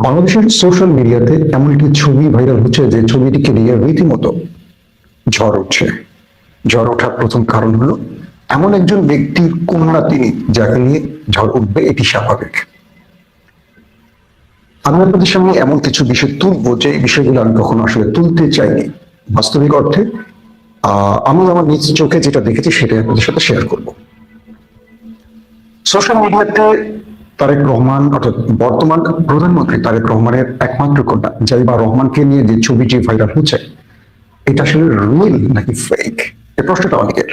বাংলাদেশের সোশ্যাল মিডিয়াতে এমন একটি ছবি ভাইরাল হচ্ছে যে ছবিটিকে নিয়ে রীতিমতো ঝড় উঠছে। ঝড় ওঠার প্রথম কারণ হলো এমন একজন ব্যক্তির কন্যা তিনি, যাকে নিয়ে ঝড় উঠবে এটি স্বাভাবিক। আমি আপনাদের সামনে এমন কিছু বিষয় তুলবো যে বিষয়গুলো আমি কখনো আসলে তুলতে চাইনি। বাস্তবিক অর্থে আমি আমার নিজ চোখে যেটা দেখেছি সেটাই আপনাদের সাথে শেয়ার করব। সোশ্যাল মিডিয়াতে তারেক রহমান অর্থাৎ বর্তমান প্রধানমন্ত্রী তারেক রহমানের একমাত্র কন্যা জাইমা রহমানকে নিয়ে যে ছবিটি ভাইরাল হচ্ছে, এটা আসলে রিয়েল নাকি ফেক, এই প্রশ্নটা অনেকের।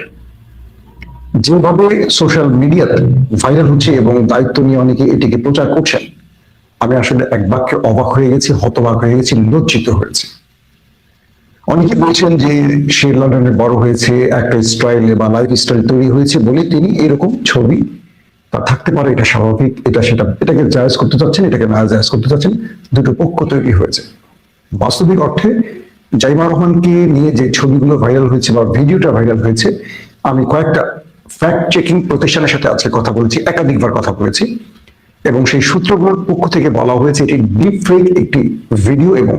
যেভাবে সোশ্যাল মিডিয়াতে ভাইরাল হচ্ছে এবং দায়িত্ব নিয়ে অনেকে এটিকে প্রচার করছেন, আমি আসলে এক বাক্যে অবাক হয়ে গেছি, হতবাক হয়ে গেছি, লজ্জিত হয়েছে। অনেকে বলছেন যে সে লন্ডনে বড় হয়েছে, একটা স্টাইলে বা লাইফ স্টাইল তৈরি হয়েছে বলে তিনি এরকম ছবি তা থাকতে পারে, এটা স্বাভাবিক, এটা সেটা, এটাকে জায়েজ করতে চাচ্ছেন, এটাকে না জায়েজ করতে চাচ্ছেন, দুটো পক্ষ তৈরি হয়েছে। বাস্তবিক অর্থে জাইমা রহমানকে নিয়ে যে ছবিগুলো ভাইরাল হয়েছে বা ভিডিওটা ভাইরাল হয়েছে, আমি কয়েকটা ফ্যাক্ট চেকিং প্রতিষ্ঠানের সাথে আজকে কথা বলেছি, একাধিকবার কথা বলেছি, এবং সেই সূত্রগুলোর পক্ষ থেকে বলা হয়েছে এটি ডিপ ফেক একটি ভিডিও এবং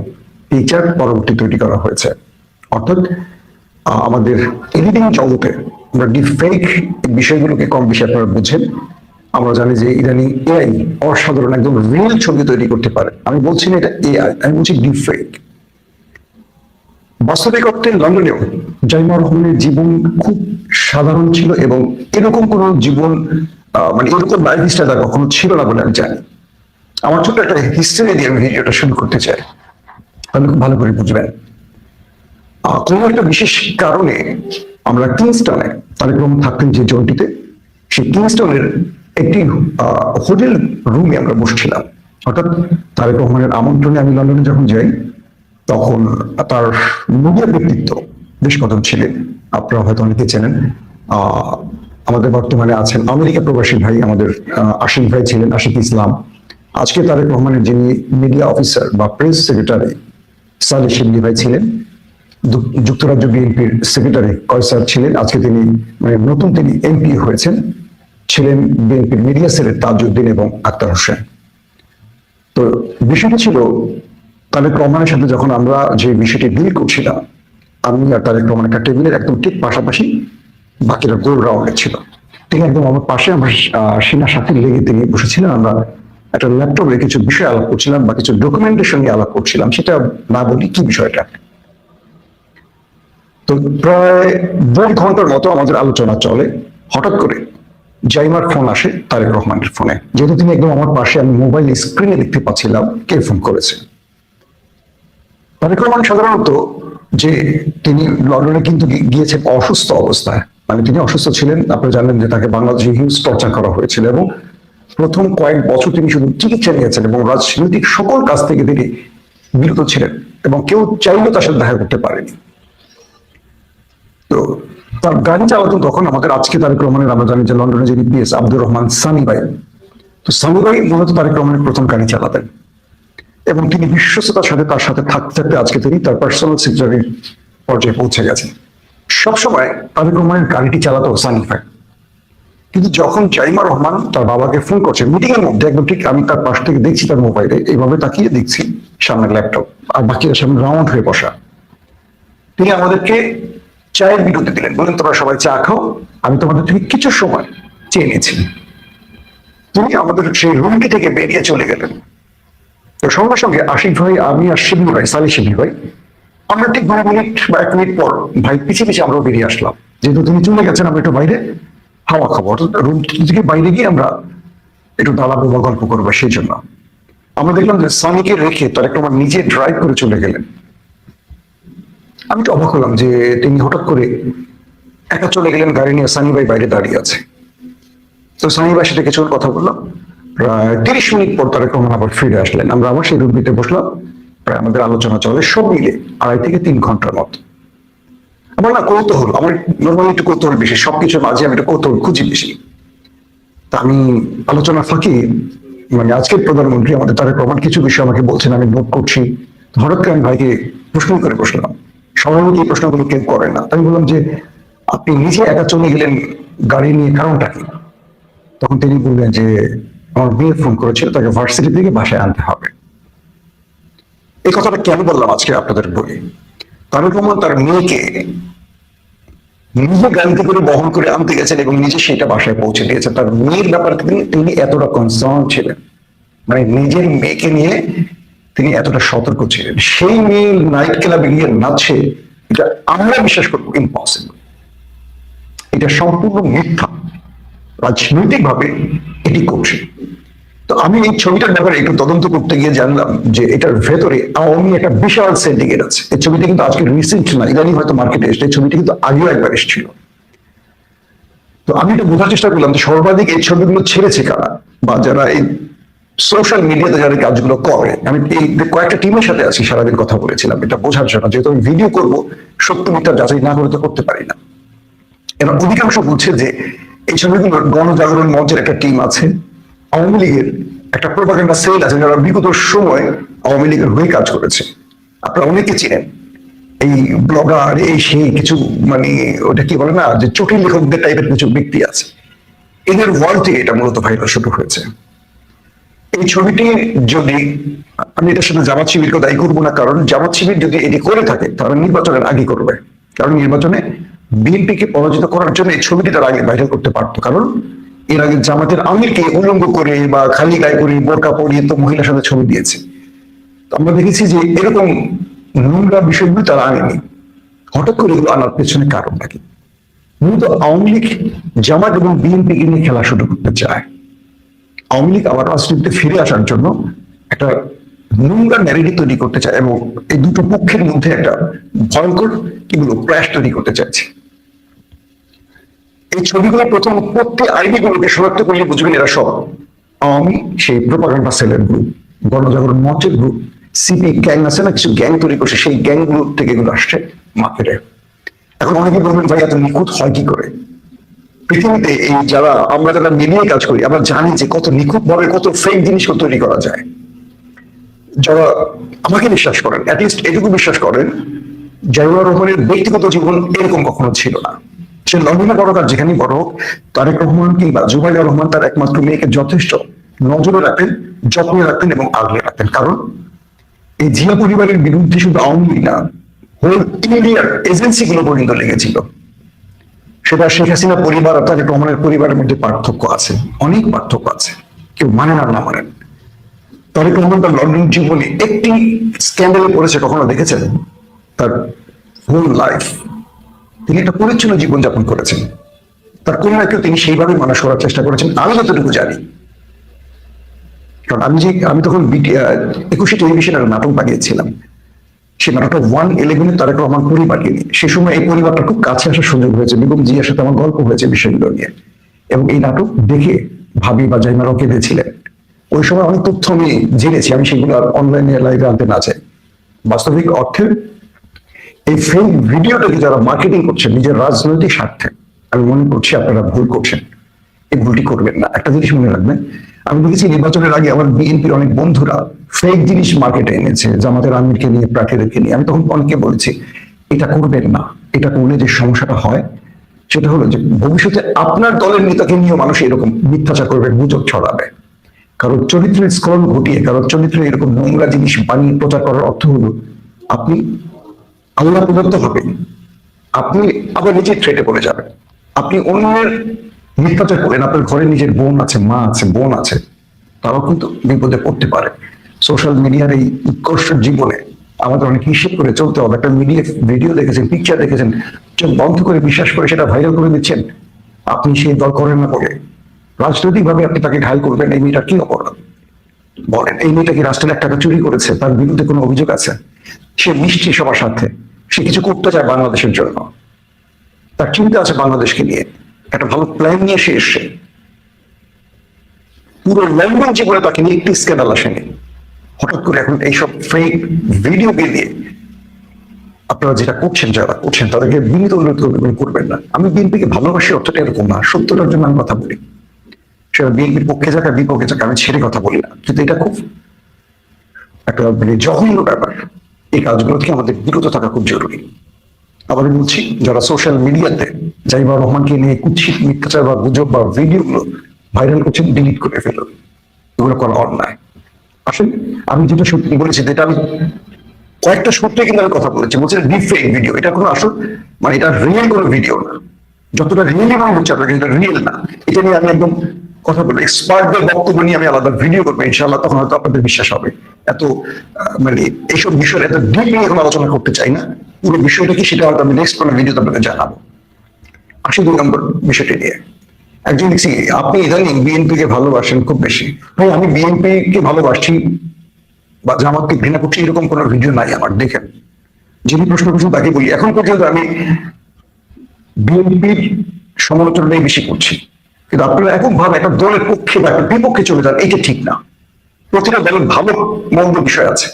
পিকচার পরবর্তী তৈরি করা হয়েছে। অর্থাৎ আমাদের এডিটিং জগতে আমরা ডিপ ফেক বিষয়গুলোকে কম বেশি আপনারা বুঝেন। আমরা জানি যে ইদানিং এআই অসাধারণ একদম রিয়েল ছবি তৈরি করতে পারে। আমি বলছি না এটা এআই, আমি বলছি ডিপ ফেক। বাস্তবিক অর্থে লন্ডনেও জাইমা রহমানের জীবন খুব সাধারণ ছিল এবং এরকম কোন জীবন মানে এরকম লাইফ স্টাইল কখনো ছিল না বলে আমি জানি। আমার ছোট্ট একটা হিস্ট্রি দিয়ে আমি ভিডিওটা শুরু করতে চাই, তাহলে খুব ভালো করে বুঝবেন। কোন একটা বিশেষ কারণে আমরা কিংস্টনে তারেক রহমান থাকতেন যে জোনটিতে, সেই কিংস্টনের একটি হোটেল রুমে আমরা বসছিলাম। অর্থাৎ তারেক রহমানের আমন্ত্রণে আমি লন্ডনে যখন যাই, তখন তার মিডিয়া ব্যক্তিত্ব বেশ কজন ছিলেন, আপনারা হয়তো অনেকে চেনেন। আমাদের বর্তমানে আছেন আমেরিকা প্রবাসী ভাই, আমাদের আশিক ভাই ছিলেন, আশিক ইসলাম। আজকে তারেক রহমানের যিনি মিডিয়া অফিসার বা প্রেস সেক্রেটারি সালেহ শিবলি ভাই ছিলেন। যুক্তরাজ্য বিএনপির সেক্রেটারি কয়সার ছিলেন, আজকে তিনি মানে নতুন তিনি এমপি হয়েছেন, ছিলেন বিএনপির মিডিয়া সেলের তাজউদ্দিন এবং আক্তার হোসেন। তো বিষয়টি ছিল তারেক রহমানের সাথে যখন আমরা যে বিষয়টি ডিল করছিলাম, আমি আর তারেক রহমান একটা টেবিলের একদম ঠিক পাশাপাশি, বাকিরা গোল রাউন্ডে ছিল। তিনি একদম আমার পাশে, আমার সিনার সাথে লেগে তিনি বসেছিলেন। আমরা একটা ল্যাপটপে কিছু বিষয় আলাপ করছিলাম বা কিছু ডকুমেন্টেশন নিয়ে আলাপ করছিলাম, সেটা না বলি কি বিষয়টা। তো প্রায় 2 ঘন্টার মতো আমাদের আলোচনা চলে। হঠাৎ করে জাইমার ফোন আসে তারেক রহমানের ফোনে, যেহেতু তিনি একদম আমার পাশে, আমি মোবাইল স্ক্রিনে দেখতে পাচ্ছিলাম কে ফোন করেছে। তারেক রহমান সাধারণত যে তিনি লন্ডনে কিন্তু গিয়েছেন অসুস্থ অবস্থায়, মানে তিনি অসুস্থ ছিলেন। আপনারা জানেন যে তাকে বাংলাদেশে হিউজ টর্চার করা হয়েছিল এবং প্রথম কয়েক বছর তিনি শুধু চিকিৎসা নিয়েছেন এবং রাজনৈতিক সকল কাজ থেকে তিনি বিরত ছিলেন এবং কেউ চাইলেও তার সাথে দেখা করতে পারেনি। তো তার গাড়ি চালাতেন তখন আমাদের আজকে তারেক রহমানের, আমরা জানি যে লন্ডনে যিনি পিএস আব্দুর রহমান সানি ভাই, তো সানি ভাই মূলত তারেক রহমানের প্রথম গাড়ি চালাতেন এবং তিনি বিশ্বস্ততার সাথে তার সাথে থাকতে থাকতে আজকে তিনি তার পার্সোনাল সেক্রেটারি পর্যায়ে পৌঁছে গেছেন। সবসময় তারেক রহমানের গাড়িটি চালাতো সানি ভাই। কিন্তু যখন জাইমা রহমান তার বাবাকে ফোন করছে মিটিং এর মধ্যে, একদম ঠিক আমি তার পাশ থেকে দেখছি তার মোবাইলে, এইভাবে তাকিয়ে দেখছি সামনের ল্যাপটপ আর বাকিরা সামনে রাউন্ড হয়ে বসা, তিনি আমাদেরকে চায়ের বিরতি দিলেন, বলেন তোমরা সবাই চা খাও, আমি তোমাদের থেকে কিছু সময় চেয়ে নিয়েছি। তিনি আমাদের সেই রুমটি থেকে বেরিয়ে চলে গেলেন। তো সঙ্গে সঙ্গে আশিক ভাই, আমি আর শিবলি ভাই, সালি শিবলি ভাই, আমরা ঠিক 2 মিনিট বা 1 মিনিট পর ভাই পিছিয়ে পিছিয়ে আমরাও বেরিয়ে আসলাম। যেহেতু তিনি চলে গেছেন, আমরা একটু বাইরে হাওয়া খাবো, রুম থেকে বাইরে গিয়ে আমরা একটু দালাবো বা গল্প করবো। সেই জন্য আমরা দেখলাম যে সানিকে রেখে তার একটা নিজে ড্রাইভ করে চলে গেলেন। আমি তো অবাক হলাম যে তিনি হঠাৎ করে একা চলে গেলেন গাড়ি নিয়ে, সানি ভাই বাইরে দাঁড়িয়ে আছে। তো সানি ভাইয়ের সাথে কিছু কথা বললাম। প্রায় 30 মিনিট পর তারেক রহমান আবার ফিরে আসলেন। আমরা আবার সেই রুমটিতে বসলাম। প্রায় আমাদের আলোচনা চলে সব মিলে 2.5 থেকে 3 ঘন্টার মতো। আমার না কৌতূহল, আমার নর্মালি একটু কৌতূহল বেশি, সবকিছুর মাঝে আমি একটু কৌতূহল খুঁজি বেশি। তা আমি আলোচনার ফাঁকে, মানে আজকের প্রধানমন্ত্রী আমাদের তারেক রহমান কিছু বিষয় আমাকে বলছেন, আমি নোট করছি। হঠাৎ করে আমি ভাইকে প্রশ্ন করে বসলাম, সাধারণত এই প্রশ্নগুলো কেউ করে না। আমি বললাম যে আপনি নিজে একা চলে গেলেন গাড়ি নিয়ে, কারণটা কি? তখন তিনি বললেন যে আমার মেয়ে ফোন করেছিল, তাকে ভার্সিটি থেকে বাসায় আনতে হবে। এই কথাটা কেন বললাম আজকে আপনাদের বলি? তারেক রহমান তার মেয়েকে নিজে গাড়িতে করে বহন করে আনতে গেছেন এবং নিজে সেটা বাসায় পৌঁছে দিয়েছেন। তার মেয়ের ব্যাপারে তিনি এতটা কনসার্ন ছিলেন, মানে নিজের মেয়েকে নিয়ে তিনি এতটা সতর্ক ছিলেন। সেই মেয়ে নাইট ক্লাবে গিয়ে নাচে, এটা আমরা বিশ্বাস করবো ইম্পসিবল। এটা সম্পূর্ণ মিথ্যা, রাজনৈতিক ভাবে এটি করছে। তো আমি এই ছবিটার ব্যাপারে একটু তদন্ত করতে গিয়ে জানলাম যে এটার ভেতরে আওয়ামী একটা বিশাল সিন্ডিকেট আছে। এই ছবিটা কিন্তু আজকে রিসেন্ট না, ইদানিং হয়তো মার্কেটে এসেছে। এই ছবিটা কিন্তু আগেও একবার এসেছিল। তো আমি এটা বোঝার চেষ্টা করলাম যে সর্বাধিক এই ছবিগুলো ছেড়েছে কারা, বা যারা এই সোশ্যাল মিডিয়াতে যারা কাজগুলো করে। আমি এই কয়েকটা টিমের সাথে আছি, সারাদিন কথা বলেছিলাম এটা বোঝার জন্য, যেহেতু আমি ভিডিও করবো, সত্য মিথ্যা যাচাই না করে তো করতে পারি না। এরা অধিকাংশ বলছে যে এই ছবিগুলোর গণজাগরণ মঞ্চের একটা টিম আছে, আওয়ামী লীগের একটা প্রোপাগান্ডা সেল আছে যারা বিগত সময় আওয়ামী লীগের হয়ে কাজ করেছে। আপনারা অনেকে চিনেন এই ব্লগার, এই সেই কিছু, মানে ওটা কি বলে না, যে চটিল লেখকদের টাইপের কিছু ব্যক্তি আছে। এদের ওয়ার্ল্ড থেকে এটা মূলত ভাইরাল শুরু হয়েছে। এই ছবিটি যদি, আমি এটার সাথে জামাত শিবিরকে দায়ী করবো না, কারণ জামাত শিবির যদি এটি করে থাকে তারা নির্বাচনের আগে করবে। কারণ নির্বাচনে বিএনপিকে পরাজিত করার জন্য এই ছবিটি তারা আগে ভাইরাল করতে পারতো। কারণ এর আগে জামাতের আমিরকে উলঙ্গ করে বা খালি গায়ে করে বোরকা পরিয়ে তো মহিলার সাথে ছবি দিয়েছে। আমরা দেখেছি যে এরকম নোংরা বিষয়গুলো তারা আনেনি। হঠাৎ করে এগুলো আনার পেছনে কারণ নাকি? মূলত আওয়ামী লীগ জামাত এবং বিএনপিকে নিয়ে খেলা শুরু করতে চায়। আওয়ামী লীগ আবার রাজনীতিতে ফিরে আসার জন্য একটা নোংরা ন্যারেটিভ তৈরি করতে চায় এবং এই দুটো পক্ষের মধ্যে একটা ভয়ঙ্কর কিগুলো ক্র্যাশ তৈরি করতে চাইছে। এই ছবিগুলো প্রথম প্রত্যেক আইনি গুলোকে শনাক্ত করলে বুঝবেন এরা সব আওয়ামী সেই প্রোপাগান্ডা সেলের গ্রুপ, গণজাগরণ মঞ্চের গ্রুপ, সিপি গ্যাং আছে না, কিছু গ্যাং তৈরি করছে, সেই গ্যাং গুলো থেকে এগুলো আসছে মার্কেটে। এখন অনেকে বলবেন ভাই এত নিখুঁত হয় কি করে? পৃথিবীতে এই আমরা যারা মিডিয়ায় কাজ করি, আমরা জানি যে কত নিখুঁত ভাবে কত ফেক জিনিস তৈরি করা যায়। যারা আমাকে বিশ্বাস করেন, অ্যাটলিস্ট এটুকু বিশ্বাস করেন, জাইমুর রহমানের ব্যক্তিগত জীবন এরকম কখনো ছিল না। সে লন্ডনে বড় কাজ যেখানে বড় হোক, তারেক রহমান কিংবা জুবাইর রহমান তার একমাত্র মেয়েকে যথেষ্ট নজরে রাখতেন, যত্নে রাখতেন এবং আগলে রাখতেন। কারণ এই জিয়া পরিবারের বিরুদ্ধে শুধু আওয়ামী লীগ না, হোল ইন্ডিয়ার এজেন্সি গুলো পর্যন্ত লেগেছিল। সেটা শেখ হাসিনা পরিবার আর তারেক রহমানের পরিবারের মধ্যে পার্থক্য আছে, অনেক পার্থক্য আছে, কেউ মানেন আর না মানেন। তারেক রহমান তার লন্ডন জীবনে একটি স্ক্যান্ডালে পড়েছে কখনো দেখেছেন? তার হোল লাইফ তিনি একটা পরিচ্ছন্ন জীবনযাপন করেছেন। তার কন্যাকেও তিনি সেইভাবে মানুষ করার চেষ্টা করেছেন, আমি যতটুকু জানি। কারণ আমি তখন 21 টেলিভিশনের নাটক বানিয়েছিলাম, সেই নাটকটা 111 তারেক রহমান পরিবারকে নিয়ে। সে সময় এই পরিবারটা খুব কাছে আসার সুযোগ হয়েছে, বেগম জিয়ার সাথে আমার গল্প হয়েছে বিষয়গুলো নিয়ে। এবং এই নাটক দেখে ভাবি বা জাইমারাও কেঁদেছিলেন। ওই সময় অনেক তথ্য আমি জেনেছি, আমি সেগুলো অনলাইনে লাইভে আনতে না চাই। বাস্তবিক অর্থে এই ফেক ভিডিওটাকে যারা মার্কেটিং করছেন নিজের রাজনৈতিক স্বার্থে, আমি মনে করছি আপনারা ভুল করছেন, এই ভুলটি করবেন না। একটা জিনিস মনে রাখবেন, আমি দেখেছি নির্বাচনের আগে আমার বিএনপির অনেক বন্ধুরা ফেক জিনিস মার্কেটে এনেছে, জামাতের আমিরকে নিয়ে, প্রার্থীদেরকে নিয়ে। আমি তখন অনেকে বলেছি এটা করবেন না, এটা করলে যে সমস্যাটা হয় সেটা হলো যে ভবিষ্যতে আপনার দলের নেতাকে নিয়েও মানুষ এরকম মিথ্যাচার করবে, গুজব ছড়াবে। কারোর চরিত্রের স্খলন ঘটিয়ে, কারোর চরিত্রে এরকম নোংরা জিনিস বানিয়ে প্রচার করার অর্থ হলো আপনি আল্লাহ প্রদত্ত হবে, আপনি আবার নিজের থ্রেটে পড়ে যাবেন। আপনি অন্যের মিথ্যাচার করেন, আপনার ঘরে নিজের বোন আছে, মা আছে, বোন আছে, তারাও কিন্তু বিপদে পড়তে পারে। সোশ্যাল মিডিয়ার এই উৎকর্ষ জীবনে আমাদের অনেক হিসেব করে চলতে হবে। একটা মিডিয়া ভিডিও দেখেছেন, পিকচার দেখেছেন, চোখ বন্ধ করে বিশ্বাস করে সেটা ভাইরাল করে দিচ্ছেন। আপনি সেই দল করেন না বলে রাজনৈতিক ভাবে আপনি তাকে ঘায়ল করবেন। এই মেয়েটা কি অপরাধ বলেন? এই মেয়েটা কি রাষ্ট্রের 1 টাকা চুরি করেছে? তার বিরুদ্ধে কোনো অভিযোগ আছে? সে মিষ্টি সবার সাথে, সে কিছু করতে চায় বাংলাদেশের জন্য, তার চিন্তা আছে বাংলাদেশকে নিয়ে, একটা ভালো প্ল্যান নিয়ে সে এসছে। পুরো লন্ডন জীবনে তাকে নিয়ে একটি স্ক্যান্ডাল আসেনি। হঠাৎ করে এখন এইসব ফেক ভিডিও দিয়ে আপনারা যেটা করছেন, যারা করছেন তাদেরকে বিনীত অনুরোধ করবেন না। আমি বিএনপিকে ভালোবাসি অর্থটা এরকম না, সত্যটার জন্য আমি কথা বলি। সেটা বিএনপির পক্ষে যাক আর বিপক্ষে যাক, আমি ছেড়ে কথা বলি না। কিন্তু এটা খুব একটা মানে জঘন্য ব্যাপার। এই কাজগুলো থেকে আমাদের বিরত থাকা খুব জরুরি। আবার বলছি, যারা সোশ্যাল মিডিয়াতে জাইমুর রহমানকে নিয়ে কুৎসিত মিথ্যাচার বা গুজব বা ভিডিওগুলো ভাইরাল করছেন, ডিলিট করে ফেলুন। এগুলো করা অন্যায়। আসলে আমি যেটা সত্যি বলেছি, যেটা আমি কয়েকটা সূত্রে কিন্তু আমি কথা বলেছি, বলছে ডিফেক ভিডিও, এটা কোনো আসল মানে এটা রিয়েল কোনো ভিডিও না, যতটা রিয়েলি মনে হচ্ছে আপনার এটা রিয়েল না। এটা নিয়ে আমি একদম কথা বলবো, এক্সপার্টদের বক্তব্য নিয়ে আমি আলাদা ভিডিও করবো ইনশাআল্লাহ, তখন হয়তো আপনাদের বিশ্বাস হবে। এত মানে এইসব বিষয়ে এত ডিপলি এখন আলোচনা করতে চাই না, পুরো বিষয়টা কি সেটা হয়তো আমি নেক্সট কোনো ভিডিওতে আপনাদের জানাবো। 82 নম্বর বিষয়টি নিয়ে একজন লিখছি, আপনি ইদানিং বিএনপি কে ভালোবাসেন খুব বেশি। ভাই আমি বিএনপি কে ভালোবাসি বা জামাতকে ঘৃণা করছি এরকম কোনো ভিডিও নাই আমার, দেখেন। যিনি প্রশ্ন করছেন তাকে বলি, এখন পর্যন্ত আমি বিএনপির সমালোচনাটাই বেশি করছি, কিন্তু আপনারা এককভাবে একটা দলের পক্ষে বা একটা বিপক্ষে চলে যান, এটা ঠিক না। প্রতিটা দলের ভালো মন্দ বিষয় আছে,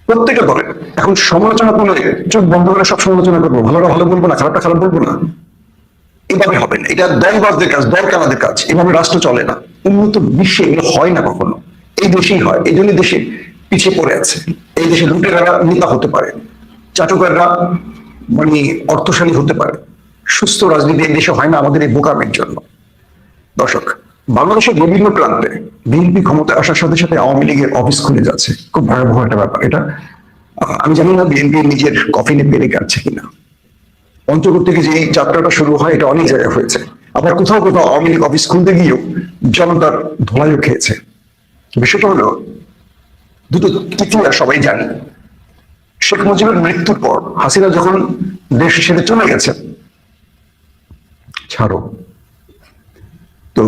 প্রত্যেকটা দলের। এখন সমালোচনা করলে চোখ বন্ধ করে সব সমালোচনা করবো, ভালোটা ভালো বলবো না, খারাপটা খারাপ বলবো না, এভাবে হবে না। এটা দলবাজদের কাজ, দল কানাদের কাজ, এভাবে রাষ্ট্র চলে না। উন্নত বিশ্বে এগুলো হয় না কখনো, এই দেশেই হয়। এই জন্য দেশে পিছিয়ে পড়ে আছে। এই দেশে লুটেরারা নেতা হতে পারে, চাটুকাররা মানে অর্থশালী হতে পারে। সুস্থ রাজনীতি এই দেশে হয় না আমাদের এই বোকামের জন্য। দর্শক, বাংলাদেশের বিভিন্ন প্রান্তে বিএনপি ক্ষমতায় আসার সাথে সাথে আওয়ামী লীগের অফিস খুলে যাচ্ছে, খুব ভয়াবহ একটা ব্যাপার এটা। আমি জানি না বিএনপি নিজের কফিনে পেরে কাটছে কিনা। পঞ্চগড় থেকে যে যাত্রাটা শুরু হয় এটা অনেক জায়গায় হয়েছে, আবার কোথাও কোথাও আওয়ামী লীগ অফিস খুলতে গিয়েও জনতার ধোলাইও খেয়েছে। বিষয়টা হলো দুটো ইতিহাস সবাই জানি। শেখ মুজিবের মৃত্যুর পর হাসিনা যখন দেশ ছেড়ে চলে গেছে, ছাড়ো তো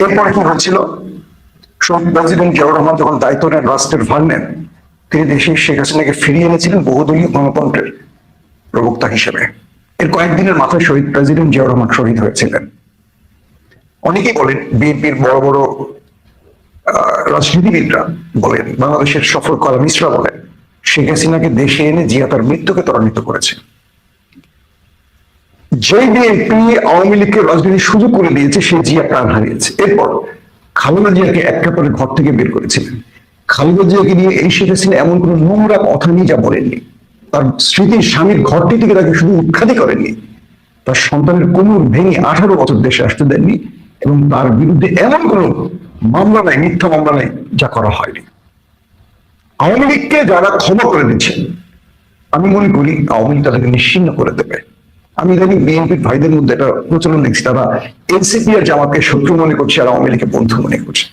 এরপরে কি হচ্ছিল, প্রেসিডেন্ট জিয়াউর রহমান যখন দায়িত্ব নেন, রাষ্ট্রের ভার নেন, তিনি দেশে শেখ হাসিনাকে ফিরিয়ে এনেছিলেন বহুদলীয় গণতন্ত্রের প্রবক্তা হিসেবে। এর কয়েকদিনের মাথায় শহীদ প্রেসিডেন্ট জিয়াউর রহমান শহীদ হয়েছিলেন। অনেকেই বলেন, বিএনপির বড় বড় রাজনীতিবিদরা বলেন, বাংলাদেশের সফল কলামিস্টরা বলেন, শেখ হাসিনাকে দেশে এনে জিয়া তার মৃত্যুকে ত্বরান্বিত করেছে। যে বিএনপি আওয়ামী লীগকে রাজনীতির সুযোগ করে দিয়েছে, সে জিয়া প্রাণ হারিয়েছে। এরপর খালেদা জিয়াকে একটা পরে ঘর থেকে বের করেছিলেন। খালেদা জিয়াকে নিয়ে এই শেখ হাসিনা এমন কোন নোংরা কথা নিয়ে যা বলেননি। তার স্মৃতির স্বামীর ঘরটি থেকে তাকে শুধু উৎখাতই করেননি, তার সন্তানের কোমর ভেঙে 18 বছর দেশে আসতে দেননি, এবং তার বিরুদ্ধে এমন কোন মামলা নাই, মিথ্যা মামলা নাই যা করা হয়নি। আওয়ামী লীগকে যারা ক্ষমা করে দিচ্ছেন, আমি মনে করি আওয়ামী লীগ তাদেরকে নিশ্চিহ্ন করে দেবে। আমি জানি বিএনপির ভাইদের মধ্যে একটা প্রচলন দেখছি, তারা এনসিপি আর জামাতকে শত্রু মনে করছে আর আওয়ামী লীগকে বন্ধু মনে করছে।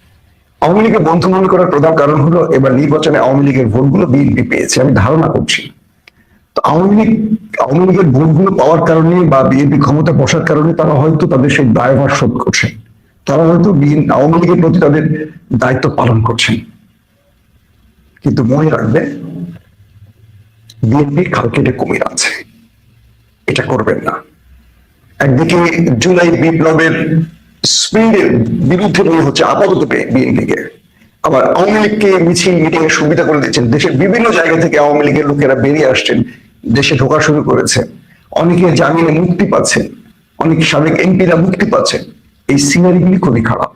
আওয়ামী লীগকে বন্ধু মনে করার প্রধান কারণ হলো এবার নির্বাচনে আওয়ামী লীগের ভোটগুলো বিএনপি পেয়েছে, আমি ধারণা করছি। তো আওয়ামী লীগের ভোটগুলো পাওয়ার কারণে বা বিএনপি ক্ষমতা বসার কারণে তারা হয়তো তাদের সেই দায়ভার শোধ করছেন, তারা হয়তো আওয়ামী লীগের প্রতি তাদের দায়িত্ব পালন করছেন। কিন্তু মনে রাখবে, বিএনপি খাল কেটে কুমির আছে, এটা করবেন না। একদিকে জুলাই বিপ্লবের স্পিডের বিরুদ্ধে মনে হচ্ছে আপাতত বিএনপিকে, আবার আওয়ামী লীগকে মিছিল মিটিং এর সুবিধা করে দিচ্ছেন। দেশের বিভিন্ন জায়গা থেকে আওয়ামী লীগের লোকেরা বেরিয়ে আসছেন, দেশে ঢোকা শুরু করেছে, অনেকে জামিনে মুক্তি পাচ্ছেন, অনেক সাবেক এমপিরা মুক্তি পাচ্ছেন। এই সিনারিগুলি খুবই খারাপ।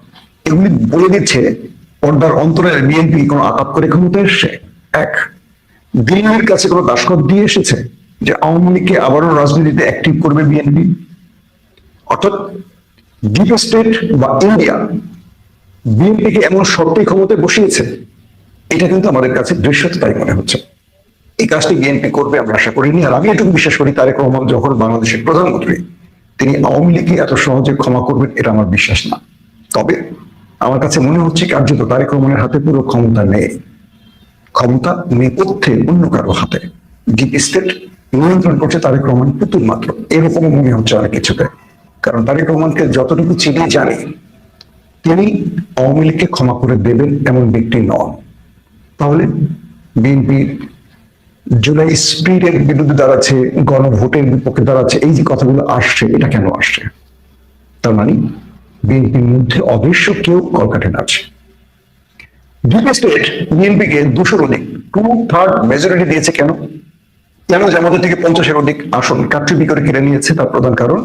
এগুলি বলে দিচ্ছে পর্দার অন্তরে বিএনপি কোনো আঘাত করে ক্ষমতা এসছে। এক, দিল্লির কাছে কোনো দাসখত দিয়ে এসেছে যে আওয়ামী লীগকে আবারও রাজনীতিতে অ্যাক্টিভ করবে বিএনপি। অর্থাৎ ডিপ স্টেট বা ইন্ডিয়া বিএনপিকে এমন শর্তে ক্ষমতায় বসিয়েছে, এটা কিন্তু আমাদের কাছে দৃশ্যত তাই মনে হচ্ছে। এই কাজটি বিএনপি করবে আমরা আশা করিনি। আর আমি এটুকু বিশ্বাস করি, তারেক রহমান যখন বাংলাদেশের প্রধানমন্ত্রী, তিনি আওয়ামী লীগকে এত সহজে ক্ষমা করবেন এটা আমার বিশ্বাস না। তবে আমার কাছে মনে হচ্ছে কার্যত তারেক রহমানের হাতে পুরো ক্ষমতা নেই, ক্ষমতা নেপথ্যে অন্য কারো হাতে। ডিপ স্টেট নিয়ন্ত্রণ করছে তারেক রহমান পুতুল মাত্র, এরকম মনে হচ্ছে অনেক কিছুতে। কারণ তারেক রহমানকে যতটুকু চিনি জানি, তিনি আওয়ামী লীগকে ক্ষমা করে দেবেন এমন ব্যক্তি নন। তাহলে বিএনপি জুলাই স্পিডের বিরুদ্ধে দাঁড়াচ্ছে, গণভোটের বিপক্ষে দাঁড়াচ্ছে, এই যে কথাগুলো আসছে, এটা কেন আসছে? তার মানে বিএনপির মধ্যে অদৃশ্য কেউ কলকাঠে নাচছে। ডিপ স্টেট বিএনপিকে 200-র অধিক 2/3 মেজরিটি দিয়েছে। কেন আমাদের থেকে 50-এর অধিক আসন কারচুপি করে কেড়ে নিয়েছে? তার প্রধান কারণ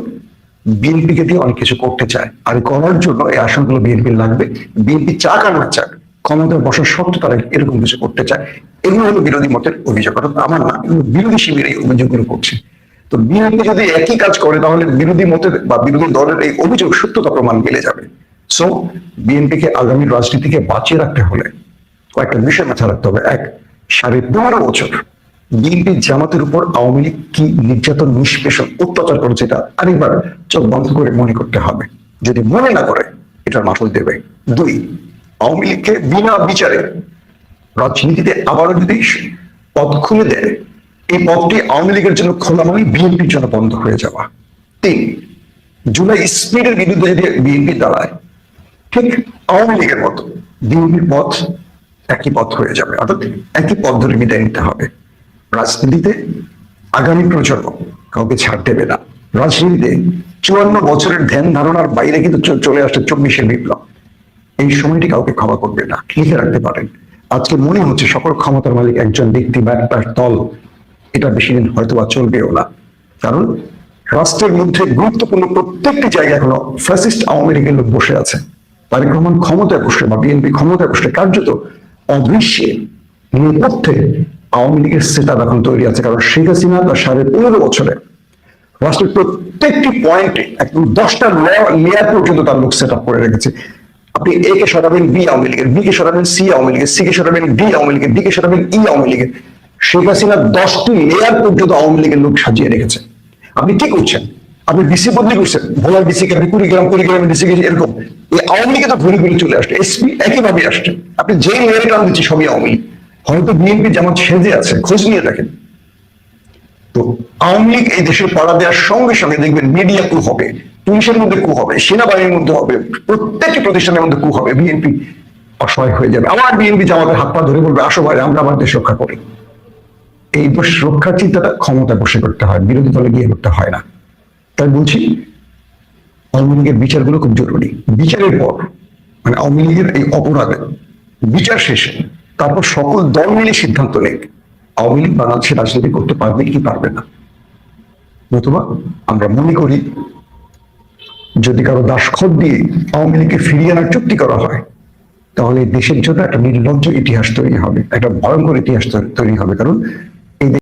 বিএনপিকে দিয়ে অনেক কিছু করতে চায়, আর করার জন্য এই আসনগুলো বিএনপি লাগবে। বিএনপি চাক আর না চাক, ক্ষমতায় বসার সত্ত্বেও তারা এরকম কিছু করতে চায়। এগুলো হলো বিরোধী মতের অভিযোগ, অর্থাৎ আমার না, বিরোধী শিবির এই অভিযোগগুলো করছে। তো বিএনপি যদি একই কাজ করে, তাহলে বিরোধী মতের বা বিরোধী দলের এই অভিযোগ সত্যতা প্রমাণ মিলে যাবে। সো বিএনপিকে আগামী রাজনীতিকে বাঁচিয়ে রাখতে হলে কয়েকটা বিষয় মাথায় রাখতে হবে। এক, 15.5 বছর বিএনপি জামাতের উপর আওয়ামী লীগ কি নির্যাতন, নিষ্পেষণ, অত্যাচার করেছে, এটা আরেকবার চোখ বন্ধ করে মনে করতে হবে। যদি মনে না করে এটার মাসুল দেবে। 2, আওয়ামী লীগকে বিনা বিচারে রাজনীতিতে আবারও যদি পদ খুলে দেয়, এই পদটি আওয়ামী লীগের জন্য খোলা মানে বিএনপির জন্য বন্ধ হয়ে যাওয়া। 3, জুলাই স্পিডের বিরুদ্ধে যদি বিএনপি দাঁড়ায়, ঠিক আওয়ামী লীগের মতো বিএনপির পথ একই পথ হয়ে যাবে, অর্থাৎ একই পথ ধরে বিদায় নিতে হবে। রাজনীতিতে আগামী প্রজন্ম কাউকে ছাড় দেবে না। রাজনীতিতে 54 বছরের ধ্যান ধারণার বাইরে কিন্তু চলে আসছে 24-এর বিপ্লব। এই সময়টি কাউকে ক্ষমা করবে না, লিখে রাখতে পারেন। আজকে মনে হচ্ছে সকল ক্ষমতার মালিক একজন ব্যক্তি বা একটা দল, এটা বেশি দিন হয়তো বা চলবেও না। কারণ রাষ্ট্রের মধ্যে গুরুত্বপূর্ণ প্রত্যেকটি জায়গায় এখনো ফ্যাসিস্ট আওয়ামী লীগের লোক বসে আছে। তারেক রহমান ক্ষমতায় বসলে বা বিএনপি ক্ষমতায় বসলে কার্যত অদৃশ্যে নেপথ্যে আওয়ামী লীগের সেটআপ এখন তৈরি আছে। কারণ শেখ হাসিনা তার 15.5 বছরে রাষ্ট্রের প্রত্যেকটি পয়েন্টে একদম 10টা লেয়ার পর্যন্ত তার লোক সেট আপ করে রেখেছে। আপনি এ কে সরাবেন বি আওয়ামী লীগের, বি কে সরাবেন সি আওয়ামী লীগের, সি কে সরাবেন ডি আওয়ামী লীগের, ডি কে সরাবেন ই আওয়ামী লীগের। শেখ হাসিনা 10টি লেয়ার পর্যন্ত আওয়ামী লীগের লোক সাজিয়ে রেখেছে। আপনি কি করছেন? আপনি ডিসি বদলি করছেন, ভোলার ডিসি কে আপনি কুড়িগ্রাম ডিসি কে, এরকম এই আওয়ামী লীগে তো ঘুরে ঘুরে চলে আসছে। এসপি একইভাবে আসছে। আপনি যেই লেয়ারে টান দিচ্ছেন সবই আওয়ামী লীগ। হয়তো বিএনপি যেমন সেজে আছে, খোঁজ নিয়ে দেখেন। তো আওয়ামী লীগ এই দেশের পাড়া দেওয়ার সঙ্গে সঙ্গে দেখবেন মিডিয়া কু হবে, পুলিশের মধ্যে কু হবে, সেনাবাহিনীর মধ্যে হবে, প্রত্যেকটি প্রতিষ্ঠানের মধ্যে কু হবে। বিএনপি অসহায় হয়ে যাবে। আবার বিএনপি জামাতের হাত পা ধরে বলবে, আসো ভাই আমরা আবার দেশ রক্ষা করি। এই দেশ রক্ষার চিন্তাটা ক্ষমতা বসে করতে হয়, বিরোধী দলে গিয়ে করতে হয় না। তাই বলছি আওয়ামী লীগের বিচারগুলো খুব জরুরি। বিচারের পর মানে আওয়ামী লীগের এই অপরাধে বিচার শেষে তারপর সকল দল মিলে সিদ্ধান্ত নেই আওয়ামী লীগ বাংলাদেশে রাজনীতি করতে পারবে কি পারবে না। নতুবা আমরা মনে করি যদি কারো দাসখত দিয়ে আওয়ামী লীগকে ফিরিয়ে আনার চুক্তি করা হয়, তাহলে দেশের জন্য একটা নির্লজ্জ ইতিহাস তৈরি হবে, একটা ভয়ঙ্কর ইতিহাস তৈরি হবে। কারণ